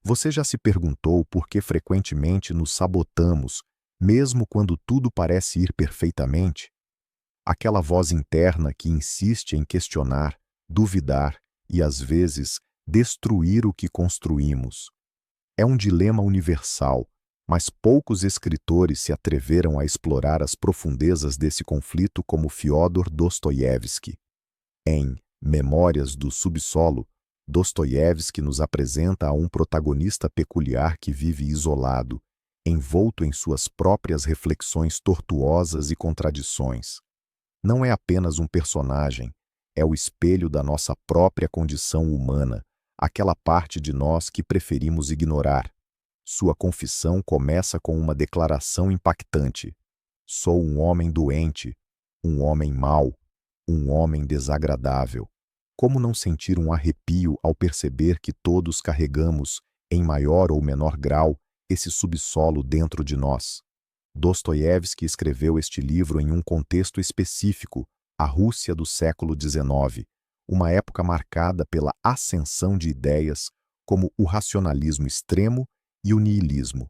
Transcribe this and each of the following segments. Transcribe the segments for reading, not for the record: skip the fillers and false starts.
Você já se perguntou por que frequentemente nos sabotamos, mesmo quando tudo parece ir perfeitamente? Aquela voz interna que insiste em questionar, duvidar e, às vezes, destruir o que construímos. É um dilema universal, mas poucos escritores se atreveram a explorar as profundezas desse conflito como Fyodor Dostoiévski. Em Memórias do Subsolo, Dostoiévski nos apresenta a um protagonista peculiar que vive isolado, envolto em suas próprias reflexões tortuosas e contradições. Não é apenas um personagem, é o espelho da nossa própria condição humana, aquela parte de nós que preferimos ignorar. Sua confissão começa com uma declaração impactante: sou um homem doente, um homem mau, um homem desagradável. Como não sentir um arrepio ao perceber que todos carregamos, em maior ou menor grau, esse subsolo dentro de nós? Dostoiévski escreveu este livro em um contexto específico, a Rússia do século XIX, uma época marcada pela ascensão de ideias como o racionalismo extremo e o niilismo.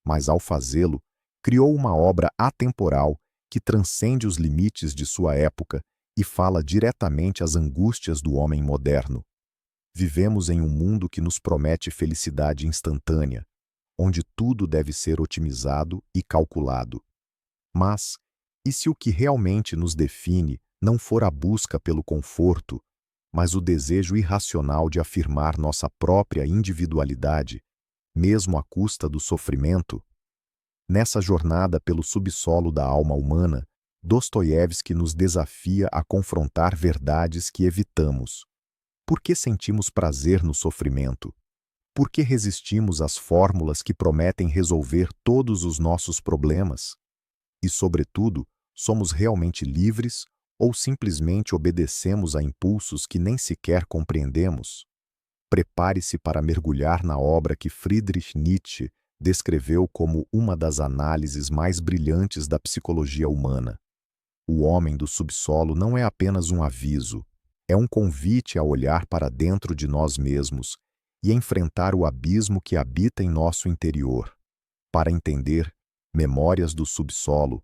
Mas, ao fazê-lo, criou uma obra atemporal que transcende os limites de sua época e fala diretamente às angústias do homem moderno. Vivemos em um mundo que nos promete felicidade instantânea, onde tudo deve ser otimizado e calculado. Mas, e se o que realmente nos define não for a busca pelo conforto, mas o desejo irracional de afirmar nossa própria individualidade, mesmo à custa do sofrimento? Nessa jornada pelo subsolo da alma humana, Dostoiévski nos desafia a confrontar verdades que evitamos. Por que sentimos prazer no sofrimento? Por que resistimos às fórmulas que prometem resolver todos os nossos problemas? E, sobretudo, somos realmente livres ou simplesmente obedecemos a impulsos que nem sequer compreendemos? Prepare-se para mergulhar na obra que Friedrich Nietzsche descreveu como uma das análises mais brilhantes da psicologia humana. O homem do subsolo não é apenas um aviso, é um convite a olhar para dentro de nós mesmos e enfrentar o abismo que habita em nosso interior. Para entender Memórias do Subsolo,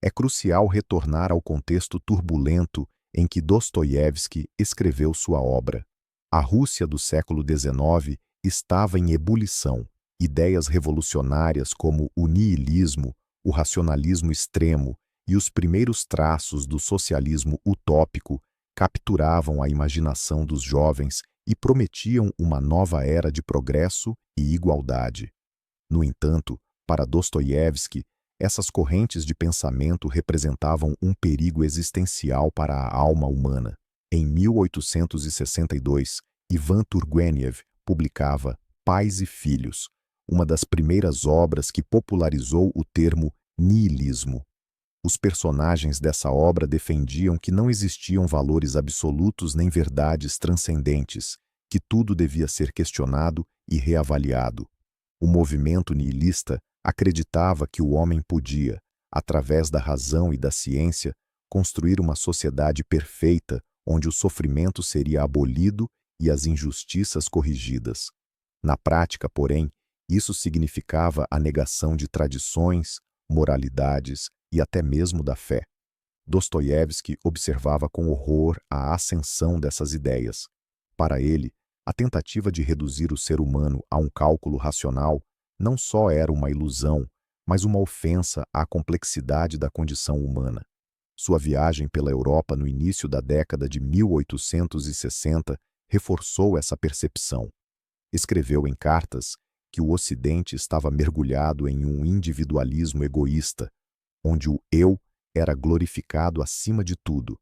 é crucial retornar ao contexto turbulento em que Dostoiévski escreveu sua obra. A Rússia do século XIX estava em ebulição. Ideias revolucionárias como o niilismo, o racionalismo extremo e os primeiros traços do socialismo utópico capturavam a imaginação dos jovens e prometiam uma nova era de progresso e igualdade. No entanto, para Dostoiévski, essas correntes de pensamento representavam um perigo existencial para a alma humana. Em 1862, Ivan Turgueniev publicava Pais e Filhos, uma das primeiras obras que popularizou o termo niilismo. Os personagens dessa obra defendiam que não existiam valores absolutos nem verdades transcendentes, que tudo devia ser questionado e reavaliado. O movimento nihilista acreditava que o homem podia, através da razão e da ciência, construir uma sociedade perfeita onde o sofrimento seria abolido e as injustiças corrigidas. Na prática, porém, isso significava a negação de tradições, moralidades e até mesmo da fé. Dostoiévski observava com horror a ascensão dessas ideias. Para ele, a tentativa de reduzir o ser humano a um cálculo racional não só era uma ilusão, mas uma ofensa à complexidade da condição humana. Sua viagem pela Europa no início da década de 1860 reforçou essa percepção. Escreveu em cartas que o Ocidente estava mergulhado em um individualismo egoísta, onde o eu era glorificado acima de tudo.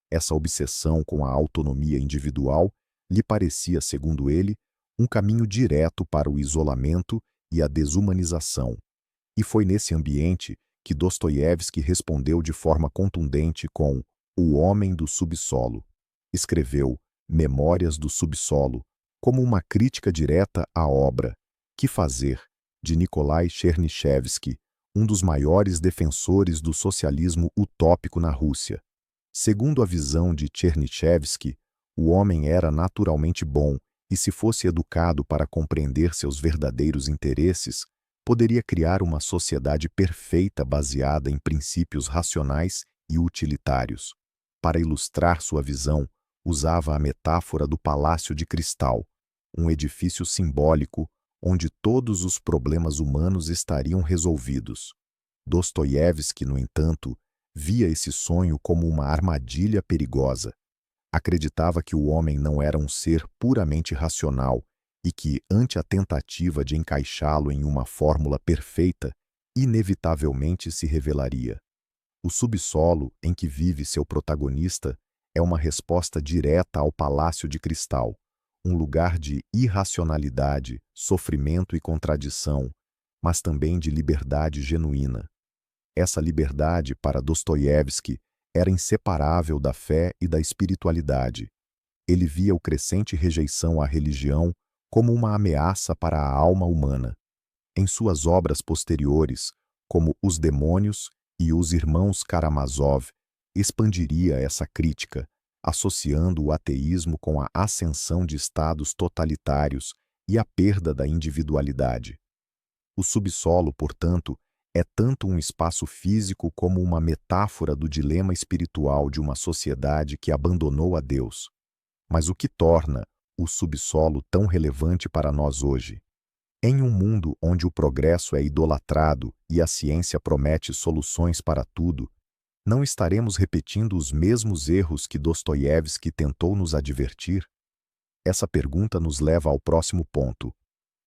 Essa obsessão com a autonomia individual lhe parecia, segundo ele, um caminho direto para o isolamento e a desumanização. E foi nesse ambiente que Dostoiévski respondeu de forma contundente com O Homem do Subsolo. Escreveu Memórias do Subsolo como uma crítica direta à obra Que Fazer, de Nikolai Chernyshevsky, um dos maiores defensores do socialismo utópico na Rússia. Segundo a visão de Chernyshevsky, o homem era naturalmente bom e se fosse educado para compreender seus verdadeiros interesses, poderia criar uma sociedade perfeita baseada em princípios racionais e utilitários. Para ilustrar sua visão, usava a metáfora do palácio de cristal, um edifício simbólico onde todos os problemas humanos estariam resolvidos. Dostoiévski, no entanto, via esse sonho como uma armadilha perigosa. Acreditava que o homem não era um ser puramente racional e que, ante a tentativa de encaixá-lo em uma fórmula perfeita, inevitavelmente se revelaria. O subsolo em que vive seu protagonista é uma resposta direta ao Palácio de Cristal, um lugar de irracionalidade, sofrimento e contradição, mas também de liberdade genuína. Essa liberdade, para Dostoiévski, era inseparável da fé e da espiritualidade. Ele via o crescente rejeição à religião como uma ameaça para a alma humana. Em suas obras posteriores, como Os Demônios e Os Irmãos Karamazov, expandiria essa crítica, associando o ateísmo com a ascensão de estados totalitários e a perda da individualidade. O subsolo, portanto, é tanto um espaço físico como uma metáfora do dilema espiritual de uma sociedade que abandonou a Deus. Mas o que torna o subsolo tão relevante para nós hoje? Em um mundo onde o progresso é idolatrado e a ciência promete soluções para tudo, não estaremos repetindo os mesmos erros que Dostoiévski tentou nos advertir? Essa pergunta nos leva ao próximo ponto: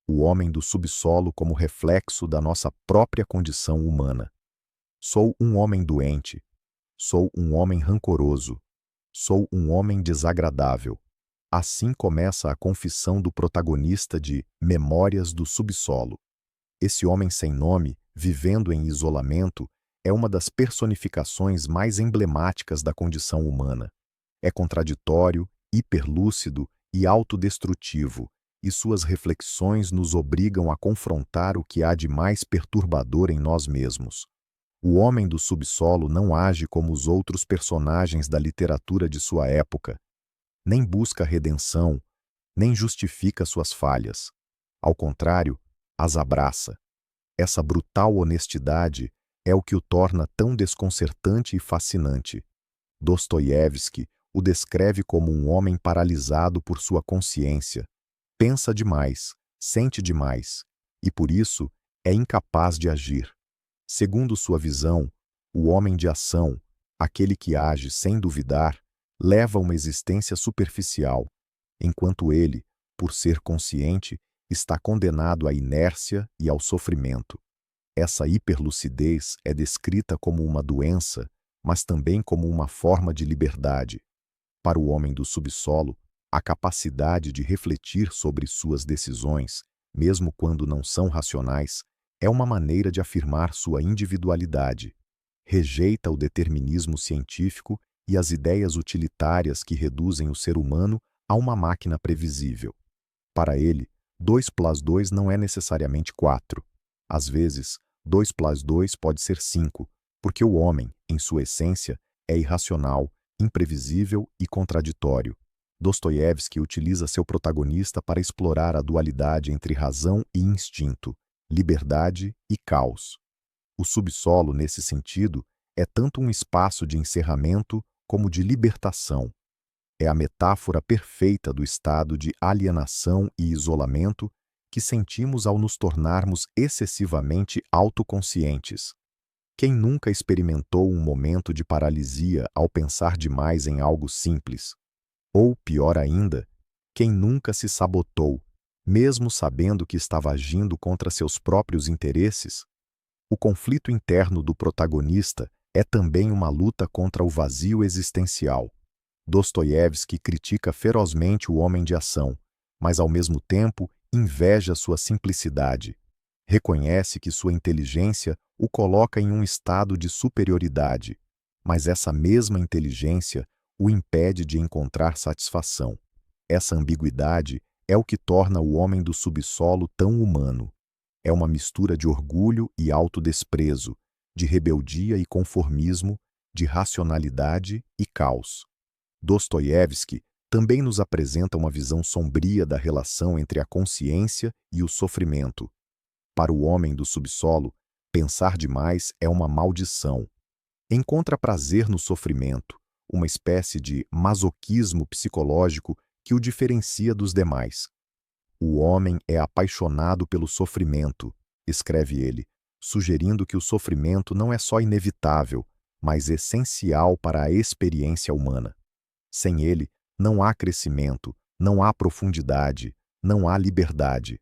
o homem do subsolo como reflexo da nossa própria condição humana. Sou um homem doente. Sou um homem rancoroso. Sou um homem desagradável. Assim começa a confissão do protagonista de Memórias do Subsolo. Esse homem sem nome, vivendo em isolamento, é uma das personificações mais emblemáticas da condição humana. É contraditório, hiperlúcido e autodestrutivo, e suas reflexões nos obrigam a confrontar o que há de mais perturbador em nós mesmos. O homem do subsolo não age como os outros personagens da literatura de sua época, nem busca redenção, nem justifica suas falhas. Ao contrário, as abraça. Essa brutal honestidade é o que o torna tão desconcertante e fascinante. Dostoiévski o descreve como um homem paralisado por sua consciência. Pensa demais, sente demais, e por isso é incapaz de agir. Segundo sua visão, o homem de ação, aquele que age sem duvidar, leva uma existência superficial, enquanto ele, por ser consciente, está condenado à inércia e ao sofrimento. Essa hiperlucidez é descrita como uma doença, mas também como uma forma de liberdade. Para o homem do subsolo, a capacidade de refletir sobre suas decisões, mesmo quando não são racionais, é uma maneira de afirmar sua individualidade. Rejeita o determinismo científico e as ideias utilitárias que reduzem o ser humano a uma máquina previsível. Para ele, 2 plus 2 não é necessariamente 4. Às vezes, 2 plus 2 pode ser 5, porque o homem, em sua essência, é irracional, imprevisível e contraditório. Dostoiévski utiliza seu protagonista para explorar a dualidade entre razão e instinto, liberdade e caos. O subsolo, nesse sentido, é tanto um espaço de encerramento como de libertação. É a metáfora perfeita do estado de alienação e isolamento que sentimos ao nos tornarmos excessivamente autoconscientes. Quem nunca experimentou um momento de paralisia ao pensar demais em algo simples? Ou, pior ainda, quem nunca se sabotou, mesmo sabendo que estava agindo contra seus próprios interesses? O conflito interno do protagonista é também uma luta contra o vazio existencial. Dostoiévski critica ferozmente o homem de ação, mas ao mesmo tempo inveja sua simplicidade. Reconhece que sua inteligência o coloca em um estado de superioridade, mas essa mesma inteligência o impede de encontrar satisfação. Essa ambiguidade é o que torna o homem do subsolo tão humano. É uma mistura de orgulho e autodesprezo, de rebeldia e conformismo, de racionalidade e caos. Dostoiévski também nos apresenta uma visão sombria da relação entre a consciência e o sofrimento. Para o homem do subsolo, pensar demais é uma maldição. Encontra prazer no sofrimento, uma espécie de masoquismo psicológico que o diferencia dos demais. O homem é apaixonado pelo sofrimento, escreve ele, sugerindo que o sofrimento não é só inevitável, mas essencial para a experiência humana. Sem ele, não há crescimento, não há profundidade, não há liberdade.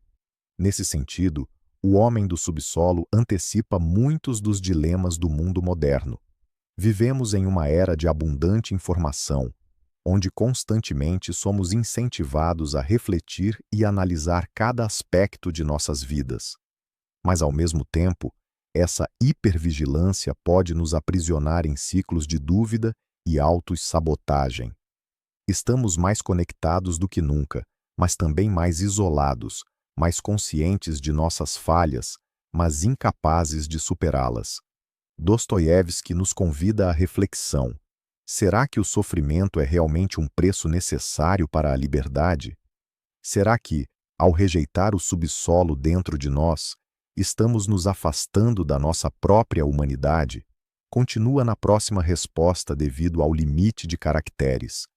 Nesse sentido, o homem do subsolo antecipa muitos dos dilemas do mundo moderno. Vivemos em uma era de abundante informação, onde constantemente somos incentivados a refletir e analisar cada aspecto de nossas vidas. Mas, ao mesmo tempo, essa hipervigilância pode nos aprisionar em ciclos de dúvida e autossabotagem. Estamos mais conectados do que nunca, mas também mais isolados, mais conscientes de nossas falhas, mas incapazes de superá-las. Dostoiévski nos convida à reflexão. Será que o sofrimento é realmente um preço necessário para a liberdade? Será que, ao rejeitar o subsolo dentro de nós, estamos nos afastando da nossa própria humanidade? Continua na próxima resposta devido ao limite de caracteres.